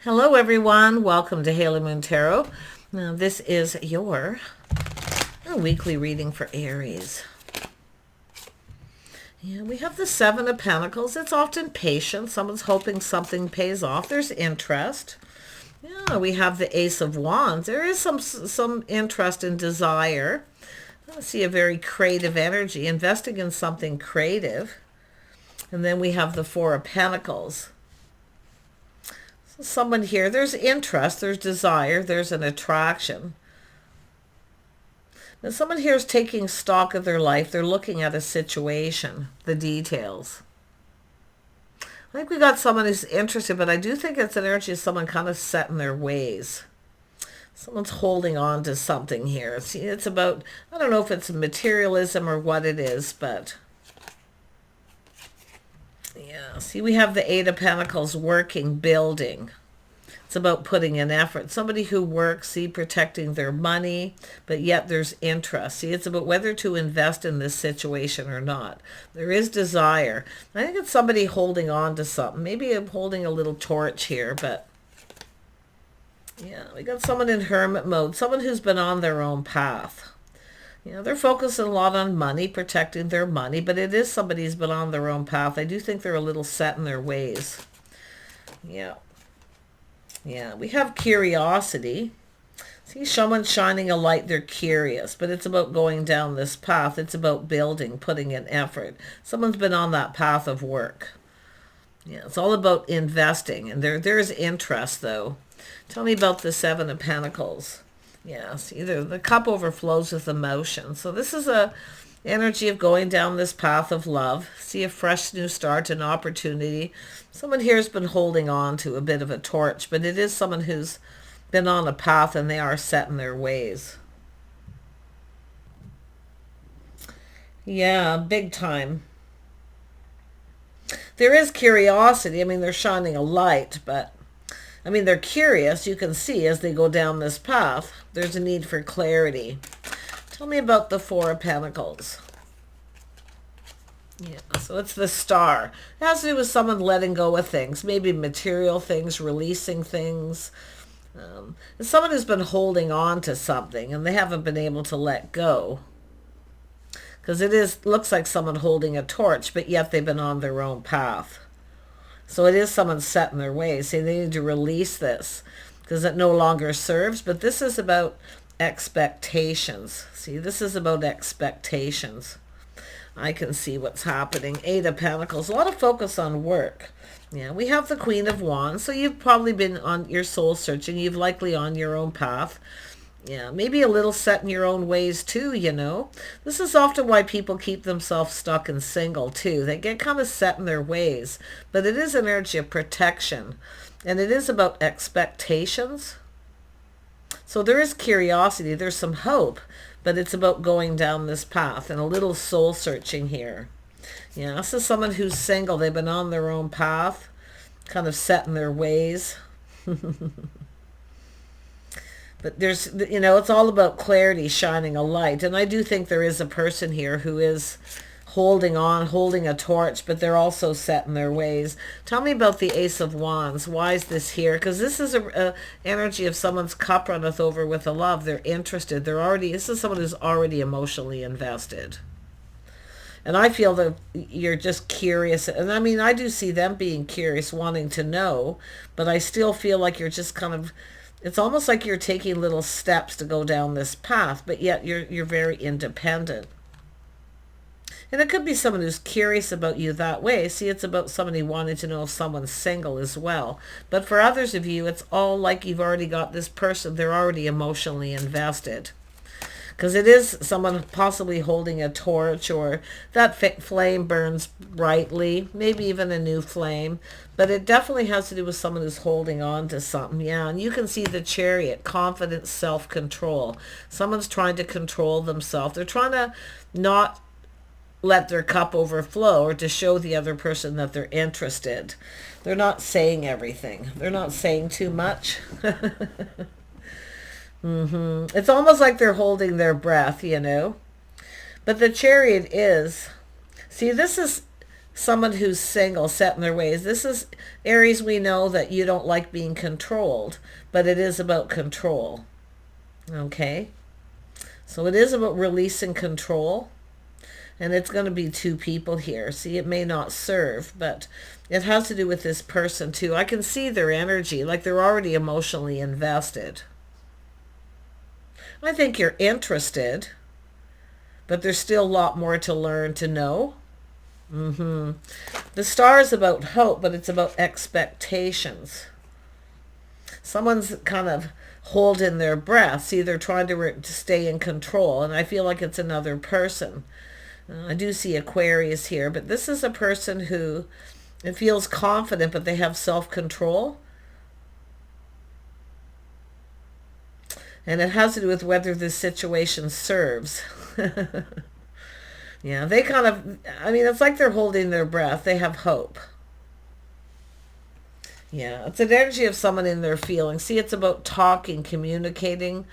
Hello everyone, welcome to Haley Moon Tarot. Now this is your weekly reading for Aries. Yeah, we have the Seven of Pentacles. It's often patience. Someone's hoping something pays off. There's interest. Yeah, we have the Ace of Wands. There is some interest and desire. I see a very creative energy, investing in something creative. And then we have the Four of Pentacles. Someone here, there's interest, there's desire, there's an attraction. And someone here is taking stock of their life. They're looking at a situation, the details. I think we got someone who's interested, but I do think it's an energy of someone kind of set in their ways. Someone's holding on to something here. See, it's about, I don't know if it's materialism or what it is, but yeah, see, we have the Eight of Pentacles, working, building. It's about putting in effort. Somebody who works, see, protecting their money, but yet there's interest. See, it's about whether to invest in this situation or not. There is desire. I think it's somebody holding on to something. Maybe I'm holding a little torch here, but yeah, we got someone in hermit mode, someone who's been on their own path. You know, they're focusing a lot on money, protecting their money, but it is somebody who's been on their own path. I do think they're a little set in their ways. Yeah. Yeah, we have curiosity. See, someone shining a light, they're curious, but it's about going down this path. It's about building, putting in effort. Someone's been on that path of work. Yeah, it's all about investing, and there's interest, though. Tell me about the Seven of Pentacles. Yes, either the cup overflows with emotion. So this is a energy of going down this path of love. See a fresh new start, an opportunity. Someone here has been holding on to a bit of a torch, but it is someone who's been on a path and they are set in their ways. Yeah, big time. There is curiosity. I mean, they're shining a light, but I mean, they're curious. You can see as they go down this path, there's a need for clarity. Tell me about the Four of Pentacles. Yeah, so it's the Star. It has to do with someone letting go of things, maybe material things, releasing things. It's someone who's been holding on to something and they haven't been able to let go. Because looks like someone holding a torch, but yet they've been on their own path. So it is someone set in their ways. See, they need to release this because it no longer serves. But this is about expectations. See, this is about expectations. I can see what's happening. Eight of Pentacles, a lot of focus on work. Yeah, we have the Queen of Wands. So you've probably been on your soul searching. You've likely on your own path. Yeah, maybe a little set in your own ways too, you know. This is often why people keep themselves stuck and single too. They get kind of set in their ways. But it is an energy of protection. And it is about expectations. So there is curiosity. There's some hope. But it's about going down this path and a little soul searching here. Yeah, this is someone who's single. They've been on their own path. Kind of set in their ways. But there's, you know, it's all about clarity, shining a light. And I do think there is a person here who is holding on, holding a torch, but they're also set in their ways. Tell me about the Ace of Wands. Why is this here? Because this is a energy of someone's cup runneth over with a love. They're interested. This is someone who's already emotionally invested. And I feel that you're just curious. And I mean, I do see them being curious, wanting to know, but I still feel like you're just kind of, it's almost like you're taking little steps to go down this path, but yet you're very independent. And it could be someone who's curious about you that way. See, it's about somebody wanting to know if someone's single as well. But for others of you, it's all like you've already got this person. They're already emotionally invested. Because it is someone possibly holding a torch, or that flame burns brightly, maybe even a new flame. But it definitely has to do with someone who's holding on to something. Yeah, and you can see the Chariot, confidence, self-control. Someone's trying to control themselves. They're trying to not let their cup overflow, or to show the other person that they're interested. They're not saying everything. They're not saying too much. It's almost like they're holding their breath, you know. But the Chariot is, see, this is someone who's single, set in their ways. This is Aries. We know that you don't like being controlled, but it is about control. Okay? So it is about releasing control. And it's going to be two people here. See, it may not serve, but it has to do with this person too. I can see their energy, like they're already emotionally invested. I think you're interested, but there's still a lot more to learn, to know. The star is about hope, but it's about expectations. Someone's kind of holding their breath. See, they're trying to stay in control, and I feel like it's another person. I do see Aquarius here, but this is a person who it feels confident, but they have self-control. And it has to do with whether this situation serves. Yeah, they kind of, I mean, it's like they're holding their breath. They have hope. Yeah, it's an energy of someone in their feelings. See, it's about talking, communicating.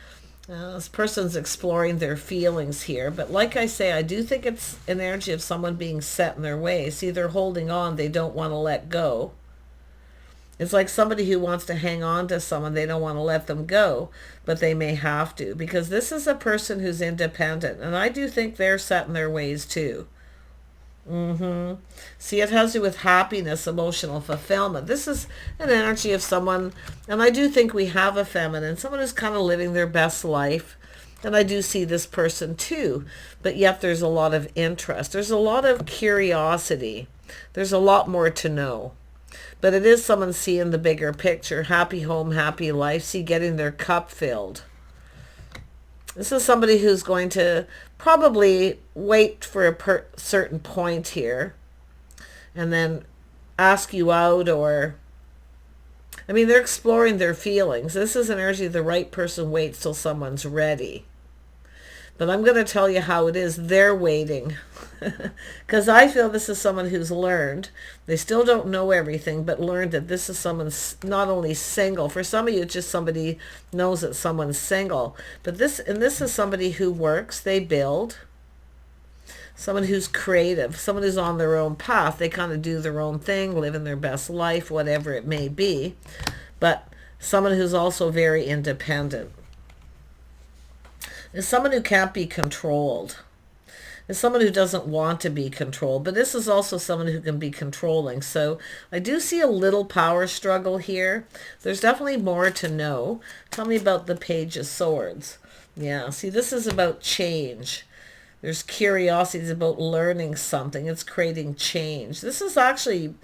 This person's exploring their feelings here. But like I say, I do think it's an energy of someone being set in their ways. See, they're holding on. They don't want to let go. It's like somebody who wants to hang on to someone. They don't want to let them go, but they may have to, because this is a person who's independent. And I do think they're set in their ways too. See, it has to do with happiness, emotional fulfillment. This is an energy of someone, and I do think we have a feminine, someone who's kind of living their best life. And I do see this person too, but yet there's a lot of interest. There's a lot of curiosity. There's a lot more to know. But it is someone seeing the bigger picture. Happy home, happy life. See, getting their cup filled. This is somebody who's going to probably wait for a certain point here and then ask you out, or, I mean, they're exploring their feelings. This is an energy the right person waits till someone's ready. But I'm going to tell you how it is. They're waiting. Because I feel this is someone who's learned. They still don't know everything, but learned that this is someone not only single. For some of you, it's just somebody knows that someone's single. But this is somebody who works. They build. Someone who's creative. Someone who's on their own path. They kind of do their own thing, living their best life, whatever it may be. But someone who's also very independent. Is someone who can't be controlled. Is someone who doesn't want to be controlled. But this is also someone who can be controlling. So I do see a little power struggle here. There's definitely more to know. Tell me about the Page of Swords. Yeah, see, this is about change. There's curiosity. It's about learning something. It's creating change. This is actually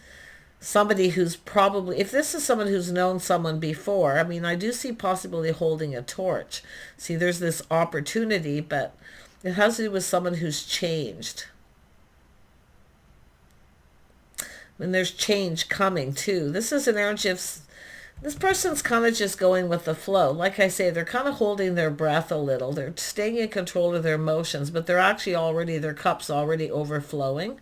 somebody who's probably, if this is someone who's known someone before, I mean, I do see possibly holding a torch. See, there's this opportunity, but it has to do with someone who's changed. And there's change coming too. This is an energy of, this person's kind of just going with the flow. Like I say, they're kind of holding their breath a little. They're staying in control of their emotions, but they're actually already, their cup's already overflowing.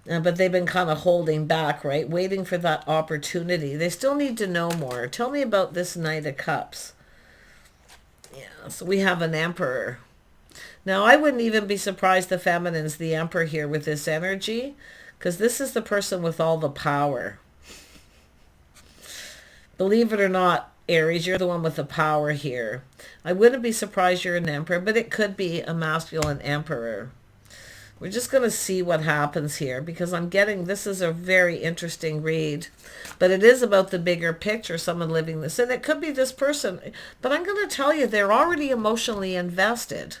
But they've been kind of holding back, right? Waiting for that opportunity. They still need to know more. Tell me about this Knight of Cups. Yeah, so we have an Emperor. Now, I wouldn't even be surprised the feminine's the Emperor here with this energy, because this is the person with all the power. Believe it or not, Aries, you're the one with the power here. I wouldn't be surprised you're an Emperor, but it could be a masculine Emperor. We're just going to see what happens here, because I'm getting, this is a very interesting read. But it is about the bigger picture, someone living this. And it could be this person. But I'm going to tell you, they're already emotionally invested.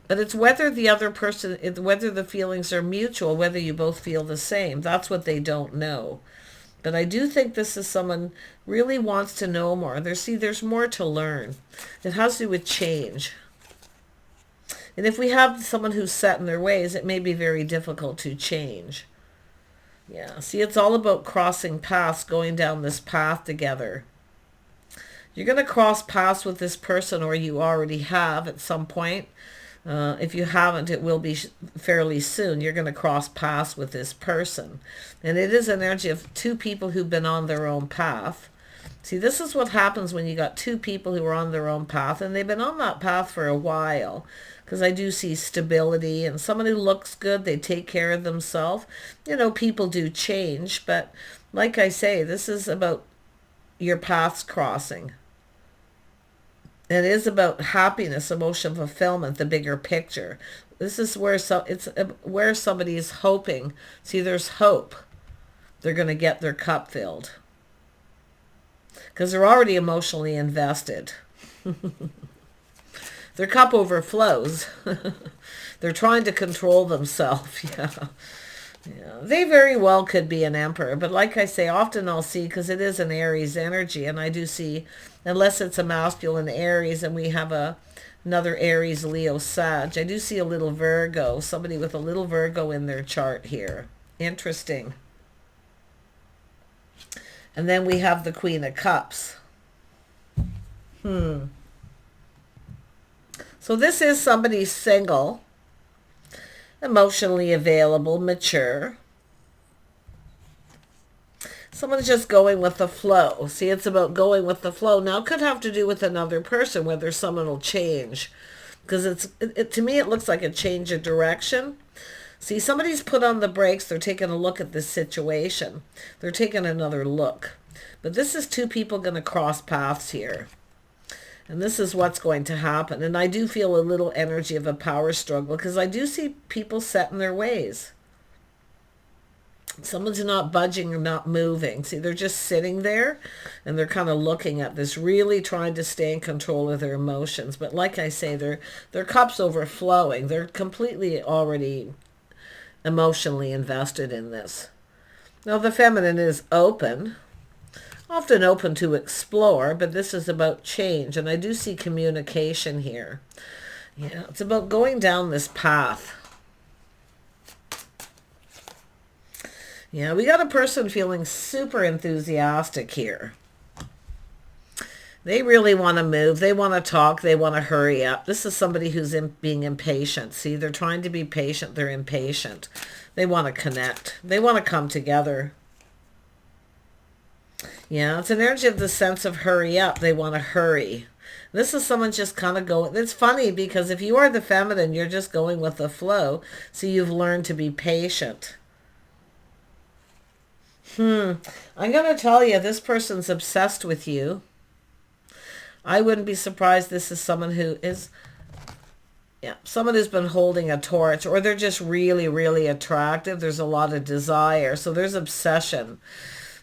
But it's whether the other person, whether the feelings are mutual, whether you both feel the same. That's what they don't know. But I do think this is someone really wants to know more. There's more to learn. It has to do with change. And if we have someone who's set in their ways, it may be very difficult to change. Yeah, see, it's all about crossing paths, going down this path together. You're going to cross paths with this person, or you already have at some point. If you haven't, it will be fairly soon. You're going to cross paths with this person. And it is an energy of two people who've been on their own path. See, this is what happens when you got two people who are on their own path, and they've been on that path for a while. Because I do see stability, and someone who looks good, they take care of themselves. You know, people do change, but like I say, this is about your paths crossing. It is about happiness, emotional fulfillment, the bigger picture. This is where it's where somebody is hoping. See, there's hope. They're going to get their cup filled. Because they're already emotionally invested. Their cup overflows. They're trying to control themselves. Yeah. Yeah. They very well could be an emperor. But like I say, often I'll see, because it is an Aries energy, and I do see, unless it's a masculine Aries and we have another Aries, Leo, Sag, I do see a little Virgo, somebody with a little Virgo in their chart here. Interesting. And then we have the Queen of Cups. So this is somebody single, emotionally available, mature. Someone's just going with the flow. See, it's about going with the flow. Now, it could have to do with another person, whether someone will change. Because to me, it looks like a change of direction. See, somebody's put on the brakes. They're taking a look at this situation. They're taking another look. But this is two people going to cross paths here. And this is what's going to happen. And I do feel a little energy of a power struggle, because I do see people set in their ways. Someone's not budging or not moving. See, they're just sitting there and they're kind of looking at this, really trying to stay in control of their emotions. But like I say, their cup's overflowing. They're completely already emotionally invested in this. Now, the feminine is open. Often open to explore, but this is about change. And I do see communication here. Yeah, it's about going down this path. Yeah, we got a person feeling super enthusiastic here. They really want to move. They want to talk. They want to hurry up. This is somebody who's being impatient. See, they're trying to be patient. They're impatient. They want to connect. They want to come together. Yeah, it's an energy of the sense of hurry up. They want to hurry. This is someone just kind of going. It's funny, because if you are the feminine, you're just going with the flow. So you've learned to be patient. I'm going to tell you, this person's obsessed with you. I wouldn't be surprised this is someone who is, someone who's been holding a torch, or they're just really, really attractive. There's a lot of desire. So there's obsession.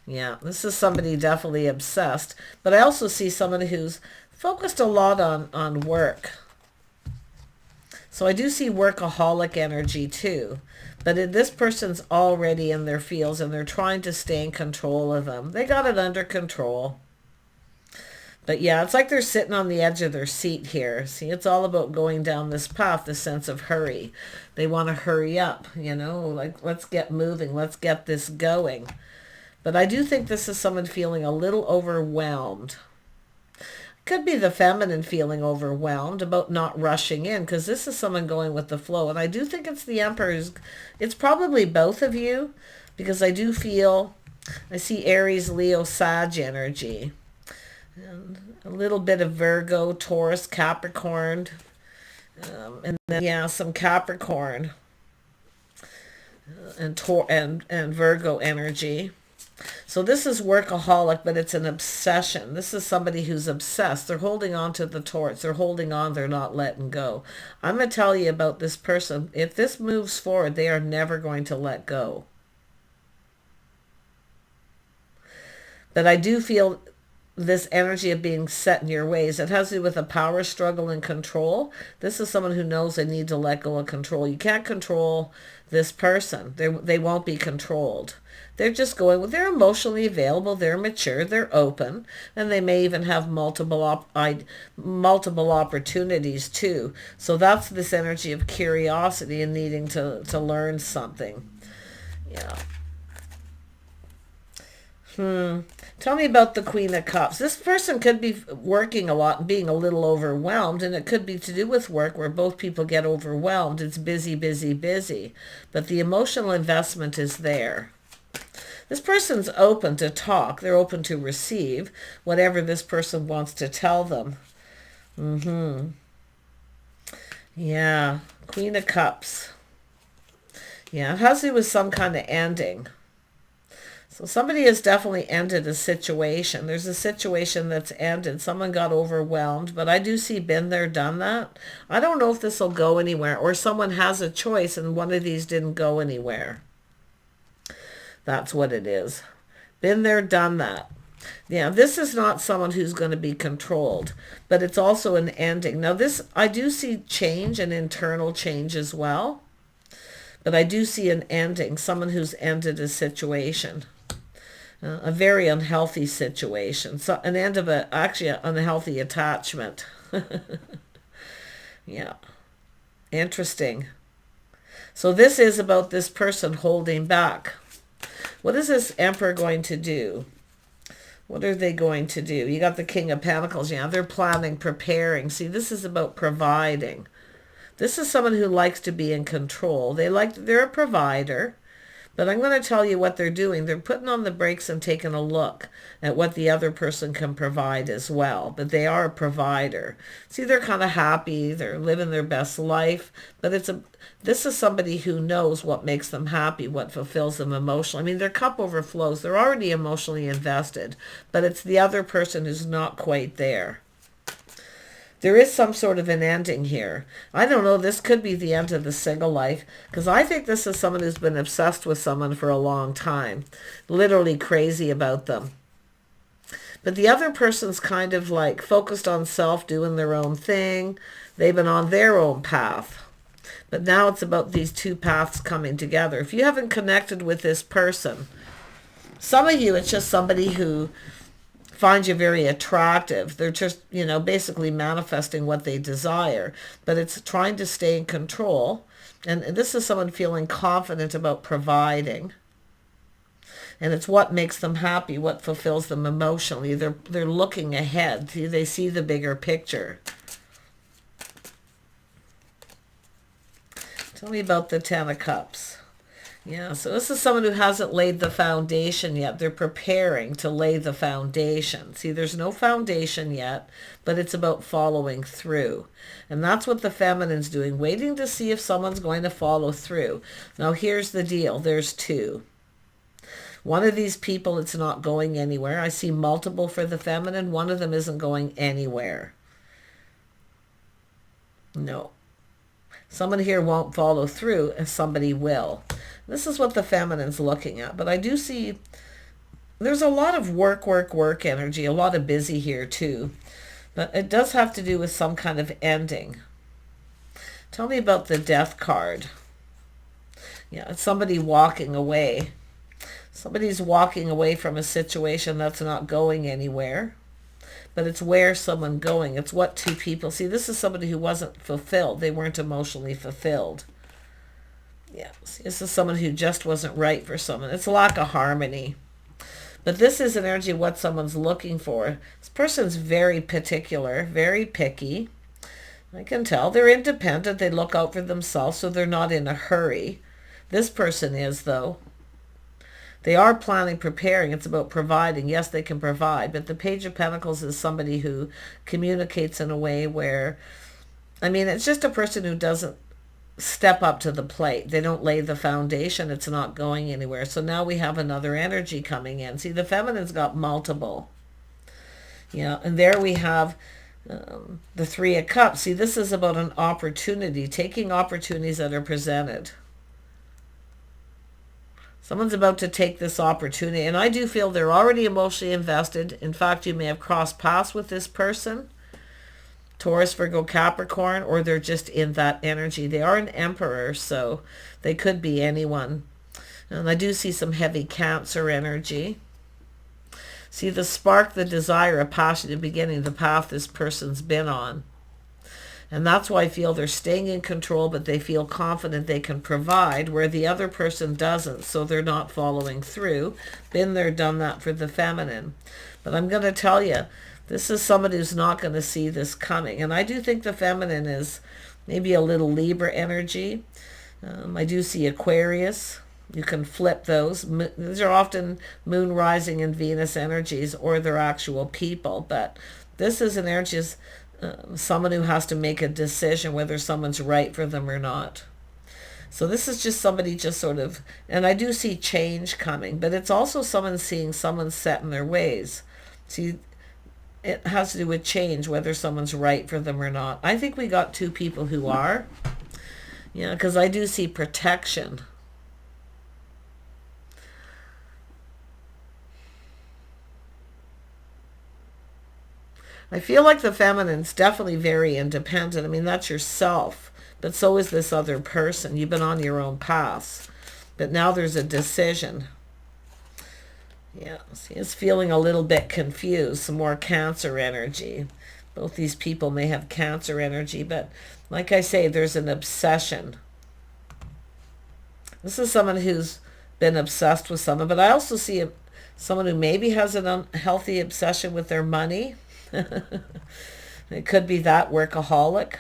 Yeah, this is somebody definitely obsessed. But I also see someone who's focused a lot on work. So I do see workaholic energy too. But this person's already in their fields, and they're trying to stay in control of them. They got it under control. But yeah, it's like they're sitting on the edge of their seat here. See, it's all about going down this path, the sense of hurry. They want to hurry up, like, let's get moving. Let's get this going. But I do think this is someone feeling a little overwhelmed. Could be the feminine feeling overwhelmed about not rushing in, because this is someone going with the flow. And I do think it's the Emperor. It's probably both of you, because I do feel, I see Aries, Leo, Sag energy. And a little bit of Virgo, Taurus, Capricorn. And then, some Capricorn and Virgo energy. So this is workaholic, but it's an obsession. This is somebody who's obsessed. They're holding on to the torch. They're holding on. They're not letting go. I'm going to tell you about this person. If this moves forward, they are never going to let go. But I do feel this energy of being set in your ways. It has to do with a power struggle and control. This is someone who knows they need to let go of control. You can't control this person. They won't be controlled. They're just going with, they're emotionally available, they're mature, they're open, and they may even have multiple opportunities too. So that's this energy of curiosity and needing to learn something. Yeah. Tell me about the Queen of Cups. This person could be working a lot and being a little overwhelmed, and it could be to do with work where both people get overwhelmed. It's busy, busy, busy. But the emotional investment is there. This person's open to talk. They're open to receive whatever this person wants to tell them. Yeah. Queen of Cups. Yeah, it has to do with some kind of ending. So somebody has definitely ended a situation. There's a situation that's ended. Someone got overwhelmed, but I do see been there, done that. I don't know if this will go anywhere, or someone has a choice and one of these didn't go anywhere. That's what it is. Been there, done that. Yeah, this is not someone who's going to be controlled, but it's also an ending. Now this, I do see change, an internal change as well, but I do see an ending, someone who's ended a situation. A very unhealthy situation. So an end of actually an unhealthy attachment. Yeah. Interesting. So this is about this person holding back. What is this Emperor going to do? What are they going to do? You got the King of Pentacles. Yeah, they're planning, preparing. See, this is about providing. This is someone who likes to be in control. They're a provider. But I'm going to tell you what they're doing. They're putting on the brakes and taking a look at what the other person can provide as well. But they are a provider. See, they're kind of happy. They're living their best life. But this is somebody who knows what makes them happy, what fulfills them emotionally. I mean, their cup overflows. They're already emotionally invested. But it's the other person who's not quite there. There is some sort of an ending here. I don't know, this could be the end of the single life, because I think this is someone who's been obsessed with someone for a long time, literally crazy about them. But the other person's kind of like focused on self, doing their own thing. They've been on their own path. But now it's about these two paths coming together. If you haven't connected with this person, some of you, it's just somebody who finds you very attractive. They're just, basically manifesting what they desire. But it's trying to stay in control. And this is someone feeling confident about providing. And it's what makes them happy, what fulfills them emotionally. They're looking ahead. They see the bigger picture. Tell me about the Ten of Cups. Yeah, so this is someone who hasn't laid the foundation yet. They're preparing to lay the foundation. See, there's no foundation yet, but it's about following through. And that's what the feminine's doing, waiting to see if someone's going to follow through. Now, here's the deal. There's two. One of these people, it's not going anywhere. I see multiple for the feminine. One of them isn't going anywhere. No. Someone here won't follow through, and somebody will. This is what the feminine's looking at. But I do see there's a lot of work energy, a lot of busy here too. But it does have to do with some kind of ending. Tell me about the Death card. Yeah, it's somebody walking away. Somebody's walking away from a situation that's not going anywhere. But it's where someone going. It's what two people. See, this is somebody who wasn't fulfilled. They weren't emotionally fulfilled. Yeah, see, this is someone who just wasn't right for someone. It's a lack of harmony. But this is an energy of what someone's looking for. This person's very particular, very picky. I can tell. They're independent. They look out for themselves, so they're not in a hurry. This person is, though. They are planning, preparing. It's about providing. Yes, they can provide. But the Page of Pentacles is somebody who communicates in a way where, it's just a person who doesn't step up to the plate. They don't lay the foundation. It's not going anywhere. So now we have another energy coming in. See, the feminine's got multiple. Yeah, and there we have the Three of Cups. See, this is about an opportunity, taking opportunities that are presented. Someone's about to take this opportunity, and I do feel they're already emotionally invested. In fact, you may have crossed paths with this person, Taurus, Virgo, Capricorn, or they're just in that energy. They are an Emperor, so they could be anyone. And I do see some heavy Cancer energy. See the spark, the desire, a passionate beginning, the path this person's been on. And that's why I feel they're staying in control, but they feel confident they can provide where the other person doesn't, so they're not following through. Been there, done that for the feminine. But I'm going to tell you, this is somebody who's not going to see this coming. And I do think the feminine is maybe a little Libra energy. I do see Aquarius. You can flip those. These are often moon rising and Venus energies, or they're actual people. But this is an energy of someone who has to make a decision whether someone's right for them or not. So this is just somebody just sort of, and I do see change coming, but it's also someone seeing someone set in their ways. See, it has to do with change, whether someone's right for them or not. I think we got two people who are. Yeah, because I do see protection. I feel like the feminine's definitely very independent. I mean, that's yourself. But so is this other person. You've been on your own path. But now there's a decision. Yeah, see, it's feeling a little bit confused. Some more Cancer energy. Both these people may have Cancer energy. But like I say, there's an obsession. This is someone who's been obsessed with someone. But I also see someone who maybe has an unhealthy obsession with their money. It could be that, workaholic.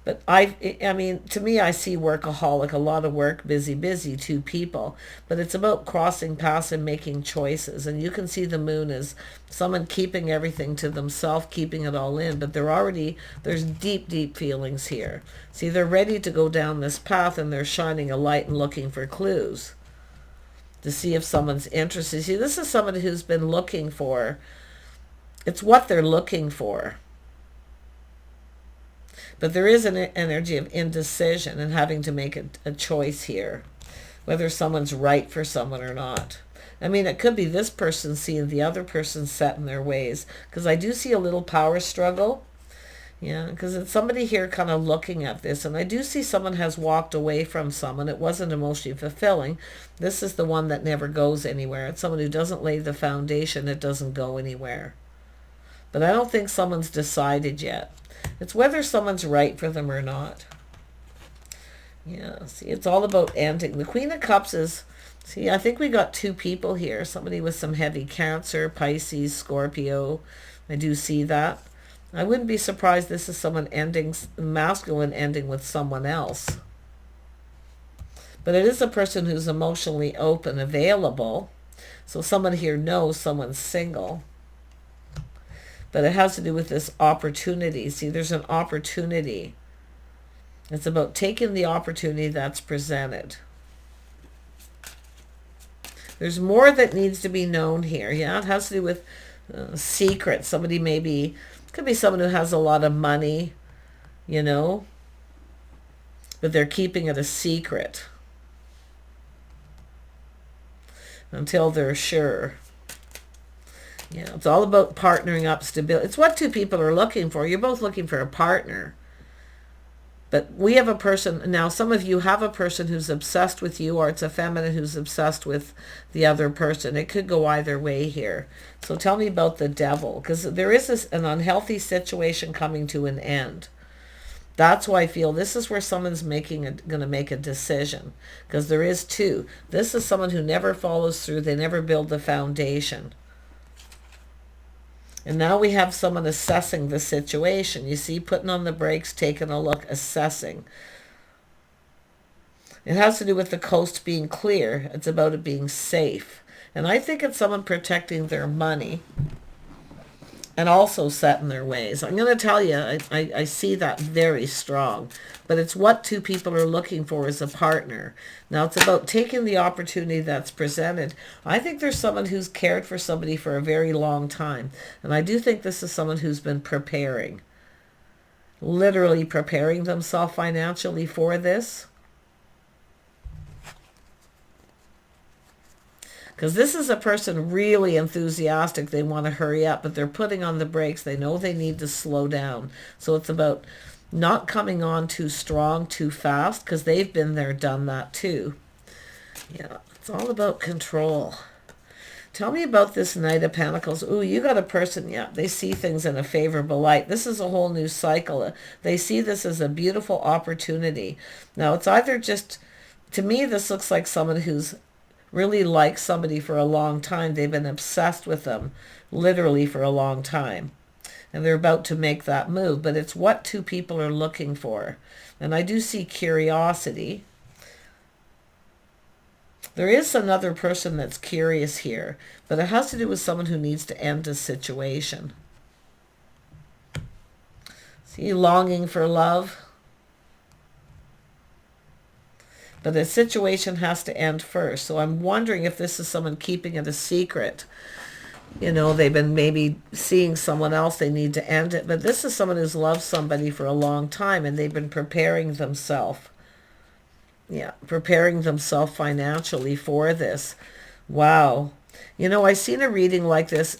But I mean, to me, I see workaholic, a lot of work, busy, two people. But it's about crossing paths and making choices. And you can see the moon as someone keeping everything to themselves, keeping it all in. But there's deep feelings here. See, they're ready to go down this path, and they're shining a light and looking for clues to see if someone's interested. See, this is someone who's been looking for, it's what they're looking for. But there is an energy of indecision and having to make a choice here, whether someone's right for someone or not. I mean, it could be this person seeing the other person set in their ways, because I do see a little power struggle. Yeah, because it's somebody here kind of looking at this, and I do see someone has walked away from someone. It wasn't emotionally fulfilling. This is the one that never goes anywhere. It's someone who doesn't lay the foundation. It doesn't go anywhere. But I don't think someone's decided yet. It's whether someone's right for them or not. Yeah, see, it's all about ending. The Queen of Cups is, see, I think we got two people here. Somebody with some heavy Cancer, Pisces, Scorpio. I do see that. I wouldn't be surprised this is someone ending, masculine ending with someone else. But it is a person who's emotionally open, available. So someone here knows someone's single. But it has to do with this opportunity. See, there's an opportunity. It's about taking the opportunity that's presented. There's more that needs to be known here. Yeah, it has to do with secrets. Somebody maybe, could be someone who has a lot of money, you know, but they're keeping it a secret until they're sure. Yeah, it's all about partnering up, stability. It's what two people are looking for. You're both looking for a partner. But we have a person, now some of you have a person who's obsessed with you, or it's a feminine who's obsessed with the other person. It could go either way here. So tell me about the Devil, because there is an unhealthy situation coming to an end. That's why I feel this is where someone's going to make a decision, because there is two. This is someone who never follows through. They never build the foundation. And now we have someone assessing the situation. You see, putting on the brakes, taking a look, assessing. It has to do with the coast being clear. It's about it being safe. And I think it's someone protecting their money and also set in their ways. I'm going to tell you, I see that very strong. But it's what two people are looking for as a partner. Now, it's about taking the opportunity that's presented. I think there's someone who's cared for somebody for a very long time. And I do think this is someone who's been preparing. Literally preparing themselves financially for this. Because this is a person really enthusiastic. They want to hurry up, but they're putting on the brakes. They know they need to slow down. So it's about not coming on too strong, too fast, because they've been there, done that too. Yeah, it's all about control. Tell me about this Knight of Pentacles. Ooh, you got a person, yeah, they see things in a favorable light. This is a whole new cycle. They see this as a beautiful opportunity. Now, it's either just, to me, this looks like someone who's really liked somebody for a long time. They've been obsessed with them, literally for a long time. And they're about to make that move. But it's what two people are looking for. And I do see curiosity. There is another person that's curious here, but it has to do with someone who needs to end a situation. See, longing for love. But the situation has to end first. So I'm wondering if this is someone keeping it a secret. You know, they've been maybe seeing someone else, they need to end it. But this is someone who's loved somebody for a long time, and they've been preparing themselves. Yeah, preparing themselves financially for this. Wow. You know, I've seen a reading like this.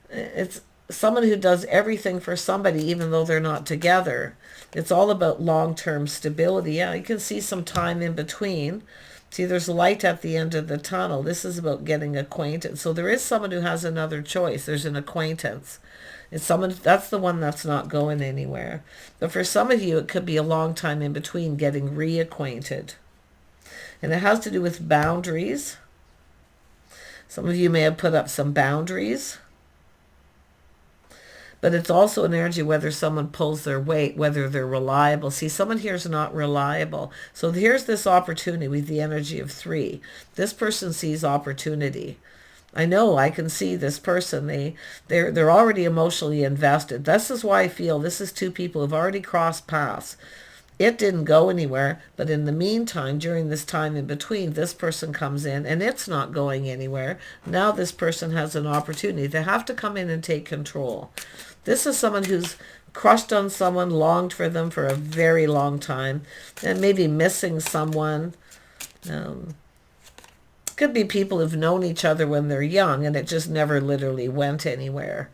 It's someone who does everything for somebody even though they're not together. It's all about long-term stability. Yeah, you can see some time in between. See, there's light at the end of the tunnel. This is about getting acquainted. So there is someone who has another choice. There's an acquaintance. It's someone, that's the one that's not going anywhere. But for some of you, it could be a long time in between getting reacquainted. And it has to do with boundaries. Some of you may have put up some boundaries. But it's also an energy whether someone pulls their weight, whether they're reliable. See, someone here is not reliable. So here's this opportunity with the energy of 3. This person sees opportunity. I know, I can see this person. They're already emotionally invested. This is why I feel this is 2 people who've already crossed paths. It didn't go anywhere, but in the meantime, during this time in between, this person comes in and it's not going anywhere. Now this person has an opportunity. They have to come in and take control. This is someone who's crushed on someone, longed for them for a very long time, and maybe missing someone. Could be people who've known each other when they're young and it just never literally went anywhere.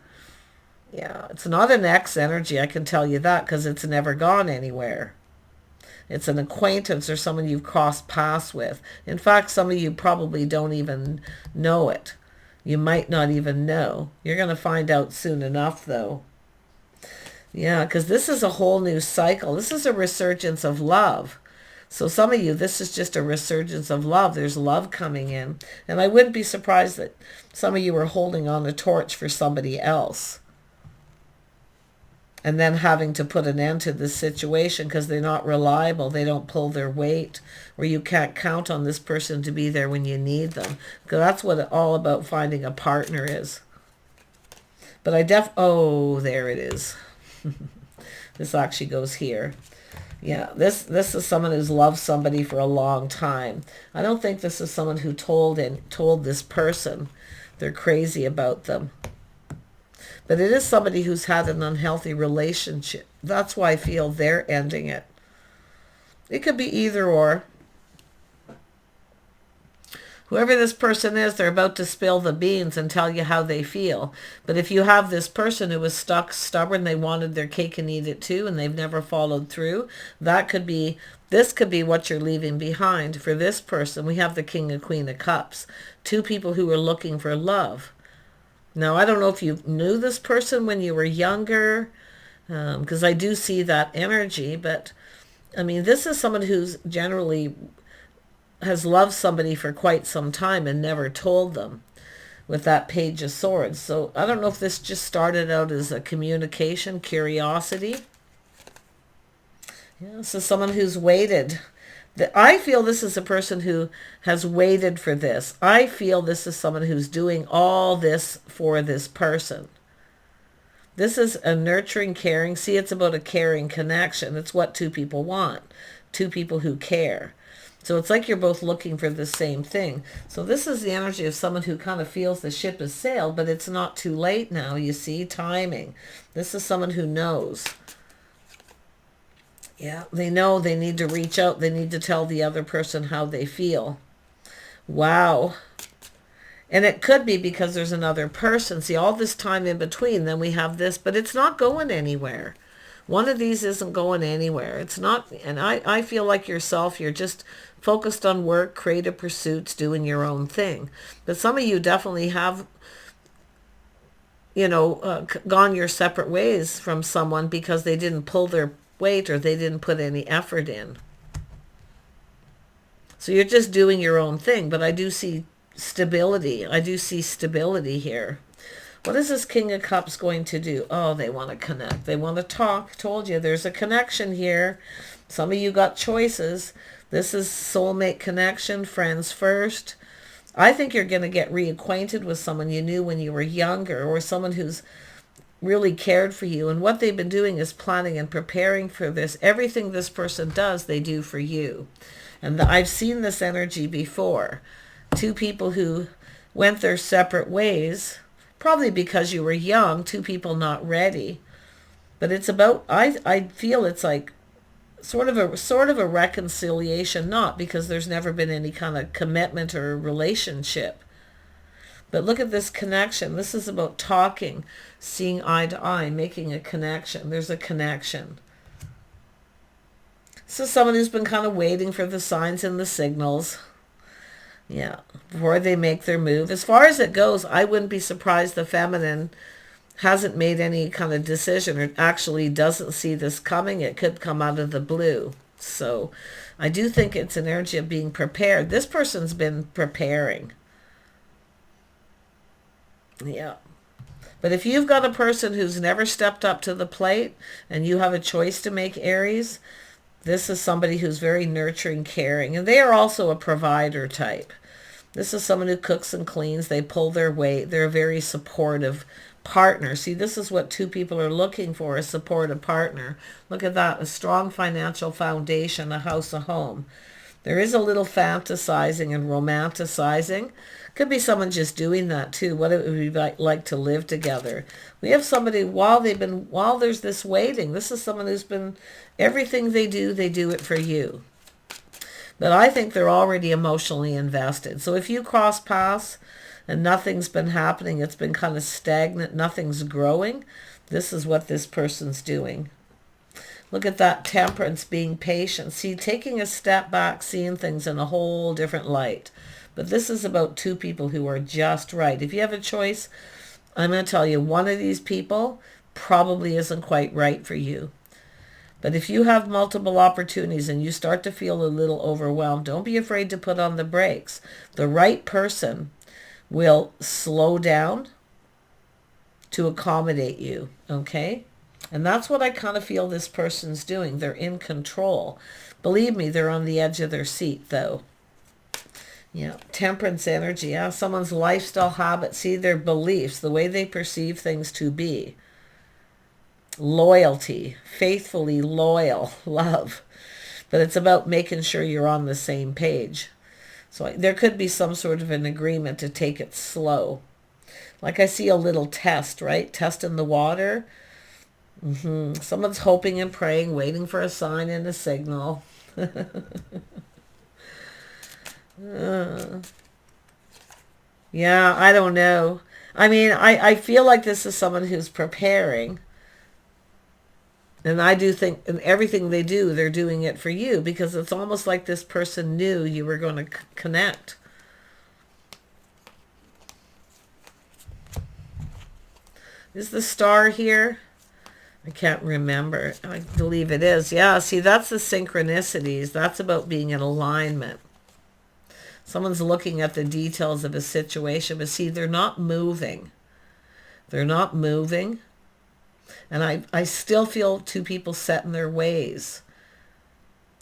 Yeah, it's not an ex energy, I can tell you that, because it's never gone anywhere. It's an acquaintance or someone you've crossed paths with. In fact, some of you probably don't even know it. You might not even know. You're going to find out soon enough, though. Yeah, because this is a whole new cycle. This is a resurgence of love. So some of you, this is just a resurgence of love. There's love coming in. And I wouldn't be surprised that some of you are holding on a torch for somebody else. And then having to put an end to this situation because they're not reliable. They don't pull their weight. Or you can't count on this person to be there when you need them. Because that's what it's all about, finding a partner is. But oh, there it is. This actually goes here. Yeah, this is someone who's loved somebody for a long time. I don't think this is someone who told this person they're crazy about them. But it is somebody who's had an unhealthy relationship. That's why I feel they're ending it. It could be either or. Whoever this person is, they're about to spill the beans and tell you how they feel. But if you have this person who was stuck, stubborn, they wanted their cake and eat it too, and they've never followed through, this could be what you're leaving behind. For this person, we have the King and Queen of Cups. 2 people who are looking for love. Now, I don't know if you knew this person when you were younger, because I do see that energy, but, I mean, this is someone who's generally has loved somebody for quite some time and never told them with that Page of Swords. So I don't know if this just started out as a communication, curiosity. Yeah, this is someone who's waited. I feel this is a person who has waited for this. I feel this is someone who's doing all this for this person. This is a nurturing, caring. See, it's about a caring connection. It's what 2 people want. 2 people who care. So it's like you're both looking for the same thing. So this is the energy of someone who kind of feels the ship has sailed, but it's not too late now. You see, timing. This is someone who knows. Yeah, they know they need to reach out. They need to tell the other person how they feel. Wow. And it could be because there's another person. See, all this time in between, then we have this, but it's not going anywhere. One of these isn't going anywhere. It's not, and I feel like yourself, you're just focused on work, creative pursuits, doing your own thing. But some of you definitely have, gone your separate ways from someone because they didn't pull their weight or they didn't put any effort in. So you're just doing your own thing, but I do see stability. I do see stability here. What is this King of Cups going to do? Oh, they want to connect. They want to talk. Told you there's a connection here. Some of you got choices. This is soulmate connection, friends first. I think you're going to get reacquainted with someone you knew when you were younger, or someone who's really cared for you. And what they've been doing is planning and preparing for this. Everything this person does, they do for you. And I've seen this energy before. Two people who went their separate ways, probably because you were young, two people not ready. But it's about, I feel it's like sort of a reconciliation, not because there's never been any kind of commitment or relationship. But look at this connection. This is about talking, seeing eye to eye, making a connection. There's a connection. This is someone who's been kind of waiting for the signs and the signals. Yeah, before they make their move. As far as it goes, I wouldn't be surprised the feminine hasn't made any kind of decision or actually doesn't see this coming. It could come out of the blue. So I do think it's an energy of being prepared. This person's been preparing. Yeah. But if you've got a person who's never stepped up to the plate and you have a choice to make, Aries, this is somebody who's very nurturing, caring, and they are also a provider type. This is someone who cooks and cleans. They pull their weight. They're a very supportive partner. See, this is what two people are looking for, a supportive partner. Look at that, a strong financial foundation, a house, a home. There is a little fantasizing and romanticizing. Could be someone just doing that too. What it would be like to live together. We have somebody while there's this waiting. This is someone who's been, everything they do it for you. But I think they're already emotionally invested. So if you cross paths and nothing's been happening, it's been kind of stagnant, nothing's growing, this is what this person's doing. Look at that temperance, being patient. See, taking a step back, seeing things in a whole different light. But this is about two people who are just right. If you have a choice, I'm going to tell you, one of these people probably isn't quite right for you. But if you have multiple opportunities and you start to feel a little overwhelmed, don't be afraid to put on the brakes. The right person will slow down to accommodate you, okay? And that's what I kind of feel this person's doing. They're in control. Believe me, they're on the edge of their seat, though. Yeah, temperance energy. Yeah, someone's lifestyle habits. See, their beliefs, the way they perceive things to be. Loyalty, faithfully loyal, love. But it's about making sure you're on the same page. So there could be some sort of an agreement to take it slow. Like I see a little test, right? Test in the water. Someone's hoping and praying, waiting for a sign and a signal. Yeah, I don't know. I mean, I feel like this is someone who's preparing. And I do think in everything they do, they're doing it for you, because it's almost like this person knew you were going to connect. Is the star here? I can't remember. I believe it is. Yeah, see, that's the synchronicities. That's about being in alignment. Someone's looking at the details of a situation, but see, they're not moving. They're not moving. And I still feel two people set in their ways.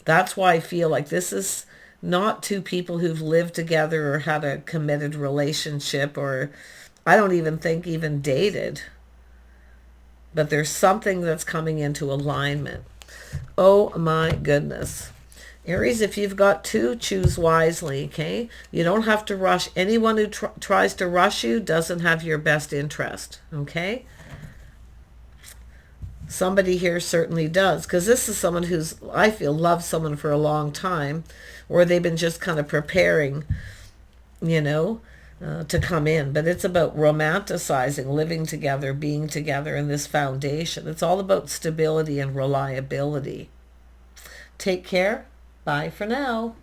That's why I feel like this is not two people who've lived together or had a committed relationship, or I don't even think even dated. But there's something that's coming into alignment. Oh my goodness. Aries, if you've got two, choose wisely, okay? You don't have to rush. Anyone who tries to rush you doesn't have your best interest, okay? Somebody here certainly does, because this is someone who's, I feel, loved someone for a long time, or they've been just kind of preparing, you know, to come in. But it's about romanticizing, living together, being together in this foundation. It's all about stability and reliability. Take care. Bye for now.